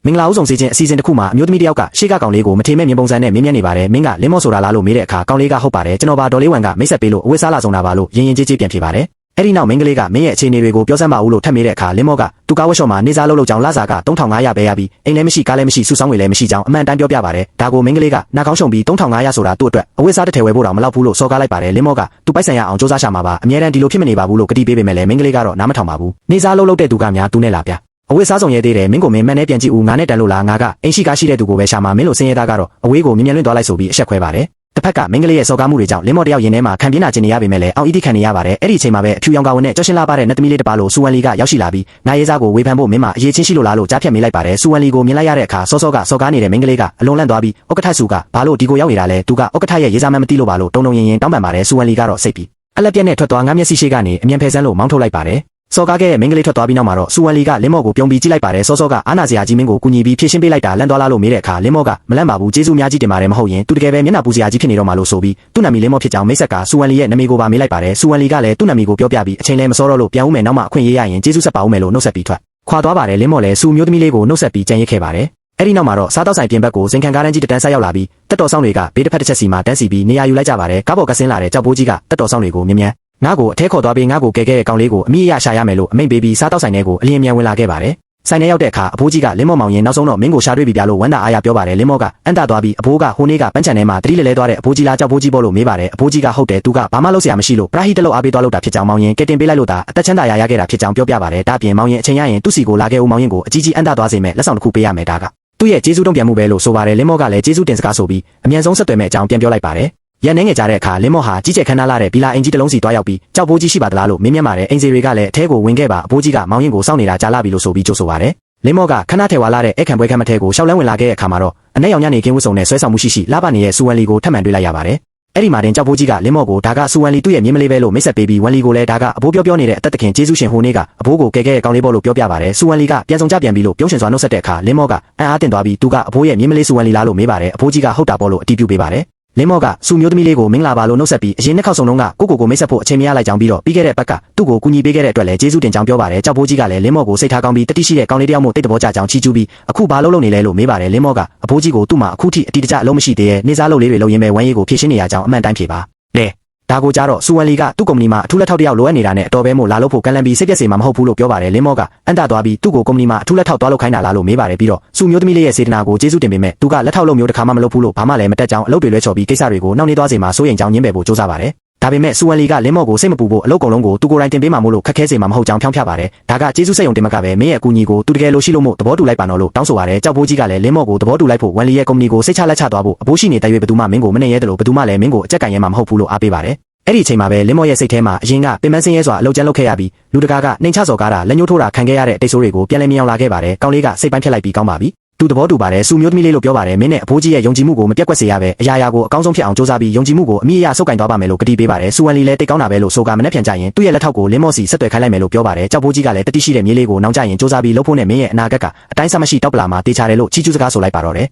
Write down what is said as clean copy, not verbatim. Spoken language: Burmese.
မင်္ဂလာဦးဆောင်စေခြင်းအစီအစဉ်တစ်ခုမှာအမျိုးသမီးတစ်ယောက်ကရှေ့ကကောင်လေးကိုမထေမဲ့မြင်ပုံစံနဲ့မင်းမြတ်နေပါတယ်မင်းကလင်းမော့ဆိုတာလားလို့မေးတဲ့အခါကောင်လေးကဟုတ်ပါတယ်ကျွန်တော်ပါဒေါ်လေးဝမ်ကမိတ်ဆက်ပေးလို့အဝတ်စားလာဆောင်တာပါလို့ရင်းရင်ကြေးပြန်ဖြေပါတယ်အဲ့ဒီနောက်မင်းကလေးကမင်းရဲ့အခြေအနေတွေကိုပြောစမ်းပါဦးလို့ထပ်မေးတဲ့အခါလင်းမော့ကသူကားဝတ်ရှော့မှာနေစားလို့ကြောင်းလာစာက3500ပဲရပြီးအိမ်လည်းမရှိကားလည်းမရှိစုဆောင်းငွေလည်းမရှိကြောင်းအမှန်တမ်းပြောပြပါတယ်ဒါကိုမင်းကလေးကနှာခေါင်းရှုံပြီး3500ဆိုတာသူ့အတွက်အဝတ်စားတစ်ထည်ဝယ်ဖို့တော့မလောက်ဘူးလို့စော်ကားလိုက်ပါတယ်လင်းမော့ကသူပိုက်ဆံရအောင်စူးစမ်းရှာမှာပါအမြဲတမ်းဒီလိုဖြစ်မနေပါဘူးလို့ကတိပေးပေမဲ့လည်းမင်းကလေးကတော့နားမထောင်ပါဘူးနေစားလို့တဲ့သူကများသူနဲ့လာပြအဝတ်စားဆောင်ရဲသေးတယ်မင်းကိုမင်းမှန်နဲ့ပြန်ကြည့်ဦးငါနဲ့တန်လို့လားငါကအိမ်ရှိကားရှိတဲ့သူကိုပဲရှာမှာမင်းလို့ဆင်းရဲသားကတော့အဝေးကိုမြင်မြင်လွင့်သွားလိုက်ဆိုပြီးအဆက်ခွဲပါတယ်တစ်ဖက်ကမင်းကလေးရဲ့စော်ကားမှုတွေကြောင့်လင်းမော့တယောက်ရင်ထဲမှာခံပြင်းနာကျင်နေရပေမဲ့လည်းအောင်အီးတိခံနေရပါတယ်အဲ့ဒီအချိန်မှာပဲအဖြူရောင်ကဝင်နဲ့ကြောက်ရှင်လာပါတဲ့နတ်သမီးလေးတစ်ပါးလို့စူဝန်လီကရောက်ရှိလာပြီးငါရေးစားကိုဝေဖန်ဖို့မင်းမအရေးချင်းရှိလို့လားလို့ကြားဖြတ်မေးလိုက်ပါတယ်စူဝန်လီကိုမြင်လိုက်ရတဲ့အခါစောစောကစော်ကားနေတဲ့မင်းကလေးကအလွန်လန့်သွားပြီးဥက္ကဋ္ဌစုကဘာလို့ဒီကိုရောက်နေတာလဲသူကဥက္ကဋ္ဌရဲ့ရေးစားမှန်းမသိလို့ပါလို့တုံတုံရင်ရင်တောင်းပန်ပါတယ်စူဝန်လီကတော့စိတ်ပြီးအလက်ပြက်နဲ့ထွက်သွားငါမျက်စိရှိကနေအမြန်ဖယ်ဆန်းလို့မောင်းထုတ်လိုက်ပါတယ်စော်ကားခဲ့တဲ့မင်းကလေးထွက်သွားပြီးနောက်မှာတော့စူဝန်လီကလင်းမော့ကိုပြုံးပြီးကြည့်လိုက်ပါတယ်စောစောကအာနာစရာကြီးမင်းကိုကူညီပြီးဖြည့်ရှင်းပေးလိုက်တာလန့်သွားလားလို့မေးတဲ့အခါလင်းမော့ကမလန့်ပါဘူးကျေးဇူးများကြီးတင်ပါတယ်မဟုတ်ရင်သူတကယ်ပဲမျက်နှာပူစရာကြီးဖြစ်နေတော့မှလို့ဆိုပြီးသူ့နာမည်လင်းမော့ဖြစ်ကြောင်းမိတ်ဆက်ကစူဝန်လီရဲ့နာမည်ကိုပါမေးလိုက်ပါတယ်စူဝန်လီကလည်းသူ့နာမည်ကိုပြောပြပြီးအချိန်လည်းမစောတော့လို့ပြန်ဦးမယ်နောက်မှအခွင့်ရေးရရင်ကျေးဇူးဆက်ပါဦးမယ်လို့နှုတ်ဆက်ပြီးထွက်ခွာသွားပါတယ်လင်းမော့လည်းစူမျိုးသမီးလေးကိုနှုတ်ဆက်ပြီးကြံရစ်ခဲ့ပါတယ်အဲ့ဒီနောက်မှာတော့စားတောက်ဆိုင်ပြင်ဘက်ကိုစင်ခံကားတန်းကြီးတန်းဆက်ရောက်လာပြီးတက်တော်ဆောင်တွေကဘေးတစ်ဖက်တစ်ချက်စီမှာတန်းစီပြီးနေရာယူလိုက်ကြပါတယ်ကားပေါ်ကဆင်းလာတဲ့ကြောက်ပိုးကြီးကတက်တော်ဆောင်တွေကိုမြင်မြန်ငါ့ကိုအထဲခေါ်သွားပြီးငါ့ကိုကဲခဲ့တဲ့ကောင်လေးကိုအမိအရရှာရမယ်လို့အမိန့်ပေးပြီးစားတောက်ဆိုင်ထဲကိုအလင်းမြန်ဝင်လာခဲ့ပါတယ်။ဆိုင်ထဲရောက်တဲ့အခါအဖိုးကြီးကလင်းမော့မောင်ရင်နောက်ဆုံးတော့မင်းကိုရှာတွေ့ပြီပြလို့ဝမ်းသာအားရပြောပါတယ်လင်းမော့ကအန်တာသွားပြီးအဖိုးကဟိုနေ့ကပန်းချန်ထဲမှာတတိလဲလဲသွားတဲ့အဖိုးကြီးလားကြောက်ဖိုးကြီးပေါ့လို့မေးပါတယ်အဖိုးကြီးကဟုတ်တယ်သူကဘာမှလုပ်စရာမရှိလို့ပရာဟိတလို့အားပေးသွားလို့တာဖြစ်ကြောင်းမောင်ရင်ကဲတင်ပေးလိုက်လို့တာအသက်ချမ်းသာရခဲ့တာဖြစ်ကြောင်းပြောပြပါတယ်ဒါပြင်မောင်ရင်အချိန်ရရင်သူ့စီကိုလာခဲ့ဦးမောင်ရင်ကိုအကြီးကြီးအန်တာသွားစေမယ်လက်ဆောင်တစ်ခုပေးရမယ်ဒါကသူ့ရဲ့ကျေးဇူးတုံ့ပြန်မှုပဲလို့ဆိုပါတယ်လင်းမော့ကလည်းကျေးဇူးတင်စကားဆိုပြီးအမြန်ဆုံးဆက်သွယ်မဲ့အကြောင်းပြန်ပြောလိုက်ပါတယ်ရန်နေငယ်ကြတဲ့အခါလင်းမော့ဟာကြီးကျယ်ခမ်းနားလာတဲ့ဘီလာအင်ကြီးတစ်လုံးစီတွားရောက်ပြီးကြောက်ပိုးကြီးရှိပါသလားလို့မင်းမြတ်ပါတယ်အင်စီတွေကလည်းအထဲကိုဝင်ခဲ့ပါအဖိုးကြီးကမောင်ရင်ကိုစောင့်နေတာကြားလာပြီလို့ဆိုပြီးကြိုဆိုပါတယ်လင်းမော့ကခဏထဲဝါလာတဲ့အခန့်ပွဲခန့်မထဲကိုရှောက်လန်းဝင်လာခဲ့တဲ့အခါမှာတော့အနက်ရောင်ညနေခင်းဝတ်စုံနဲ့ဆွဲဆောင်မှုရှိလာပါနေတဲ့စူဝန်လီကိုထပ်မံတွေ့လိုက်ရပါတယ်အဲ့ဒီမှာတင်ကြောက်ပိုးကြီးကလင်းမော့ကိုဒါကစူဝန်လီသူ့ရဲ့မြင်းမလေးပဲလို့မိတ်ဆက်ပေးပြီးဝန်လီကိုလည်းဒါကအဘိုးပြောနေတဲ့အသက်တခင်ကျေးဇူးရှင်ဟိုနေ့ကအဘိုးကိုကဲခဲ့တဲ့ကောင်းလေးပေါ့လို့ပြောပြပါတယ်စူဝန်လီကပြန်ဆောင်ကြပြန်ပြီးလို့ပြုံးရှင်စွာနှုတ်ဆက်တဲ့အခါလင်းမော့ကအံ့အားသင့်သွားပြီးသူကအဘိုးရဲ့မြင်းမလေးစူဝန်လီလားလို့မေးပါတယ်အဘိုးကြီးကဟုတ်တာပေါ့လို့အတည်ပြုပေးပါတယ်လင်းမော့ကစူမျိုးသမီးလေးကိုမင်္ဂလာပါလို့နှုတ်ဆက်ပြီးအရင်နှစ်ခေါက်ဆုံးလုံးကကိုမိတ်ဆက်ဖို့အချိန်မရလိုက်ကြောင်းပြီးတော့ပြီးခဲ့တဲ့ဘက်ကသူ့ကိုကူညီပေးခဲ့တဲ့အတွက်လည်းကျေးဇူးတင်ကြောင်းပြောပါတယ်ကြောက်ပိုးကြီးကလည်းလင်းမော့ကိုစိတ်ထားကောင်းပြီးတတိရှိတဲ့ကောင်းလေးတစ်ယောက်မို့တိတ်တဘောကြကြောင်းချီးကျူးပြီးအခုဘာလုပ်နေလဲလို့မေးပါတယ်လင်းမော့ကအဘိုးကြီးကိုသူ့မှာအခုထိအတီးတကျအလုံးမရှိသေးရဲ့နေစားလုပ်လေးတွေလုပ်ရင်းပဲဝမ်းရည်ကိုဖြည့်ရှင်းနေရကြောင်းအမှန်တိုင်းဖြေပါလေဒါကိုကြတော့စူဝန်လီကသူ့ကုမ္ပဏီမှာအထူးလက်ထောက်တစ်ယောက်လိုအပ်နေတာနဲ့အတော်ပဲမို့လာလို့ဖို့ကန့်လန့်ပြီးစိတ်ပြက်စေမှာမဟုတ်ဘူးလို့ပြောပါတယ်လင်းမော့ကအန်တာသွားပြီးသူ့ကိုကုမ္ပဏီမှာအထူးလက်ထောက်သွားလုပ်ခိုင်းတာလားလို့မေးပါတယ်ပြီးတော့စူမျိုးသမီးလေးရဲ့စေတနာကိုကျေးဇူးတင်ပေမဲ့သူကလက်ထောက်လုပ်မျိုးတစ်ခါမှမလုပ်ဘူးလို့ဘာမှလည်းမတက်ကြောင်းအလုပ်တွေလွဲချော်ပြီးကိစ္စတွေကိုနှောင့်နှေးသွားစေမှာစိုးရိမ်ကြောင်းညင်းပယ်ဖို့စူးစမ်းပါတယ်ဒါပေမဲ့စူဝန်လီကလင်းမော့ကိုစိတ်မပူဖို့အလုပ်ကုန်လုံးကိုသူကိုယ်တိုင်တင်ပေးမှာမို့လို့ခက်ခဲစေမှာမဟုတ်ကြောင်းဖြောင်းပြပါတယ်ဒါကကျေးဇူးစိတ်ုံတင်မကပဲမင်းရဲ့အကူအညီကိုသူတကယ်လို့ရှိလို့မို့သဘောတူလိုက်ပါတော့လို့တောင်းဆိုပါတယ်ကြောက်ပိုးကြီးကလည်းလင်းမော့ကိုသဘောတူလိုက်ဖို့ဝန်လီရဲ့ကုမ္ပဏီကိုစိတ်ချလက်ချသွားဖို့အဘိုးရှိနေတဲ့ရွေးဘသူမှမင်းကိုမနှဲရဲတယ်လို့ဘသူမှလည်းမင်းကိုအကြက်ကင်ရဲမှာမဟုတ်ဘူးလို့အားပေးပါတယ်အဲ့ဒီအချိန်မှာပဲလင်းမော့ရဲ့စိတ်ထဲမှာအရင်ကပင်ပန်းစင်းရဲစွာအလုပ်ကျန်းလုပ်ခဲ့ရပြီးလူတကာကနှိမ်ချစော်ကားတာလက်ညှိုးထိုးတာခံခဲ့ရတဲ့တိတ်ဆိုးတွေကိုပြန်လည်မြင်အောင်လာခဲ့ပါတယ်ကောင်းလေးကစိတ်ပိုင်းဖြတ်လိုက်ပြီးကောင်းပါပြီသူသဘောတူပါတယ်စူမျိုးသမီးလေးလို့ပြောပါတယ်မင်းနဲ့အဖိုးကြီးရဲ့ယုံကြည်မှုကိုမပြတ်ကွက်စေရပဲအရာရာကိုအကောင်းဆုံးဖြစ်အောင်စူးစမ်းပြီးယုံကြည်မှုကိုအမိအယဆုပ်ကင်သွားပါမယ်လို့ကတိပေးပါတယ်စူဝန်လီလည်းတိတ်ကောင်းတာပဲလို့ဆိုကမနဲ့ပြန်ကြရင်သူ့ရဲ့လက်ထောက်ကိုလင်းမော့စီဆက်သွယ်ခိုင်းလိုက်မယ်လို့ပြောပါတယ်ကြောက်ပိုးကြီးကလည်းတတိရှိတဲ့မြေးလေးကိုနောင်ကြရင်စူးစမ်းပြီးလှုပ်ဖို့နဲ့မင်းရဲ့အနာဂတ်ကအတိုင်းစမရှိတောက်ပလာမှာတေချာတယ်လို့ချီးကျူးစကားဆိုလိုက်ပါတော့တယ်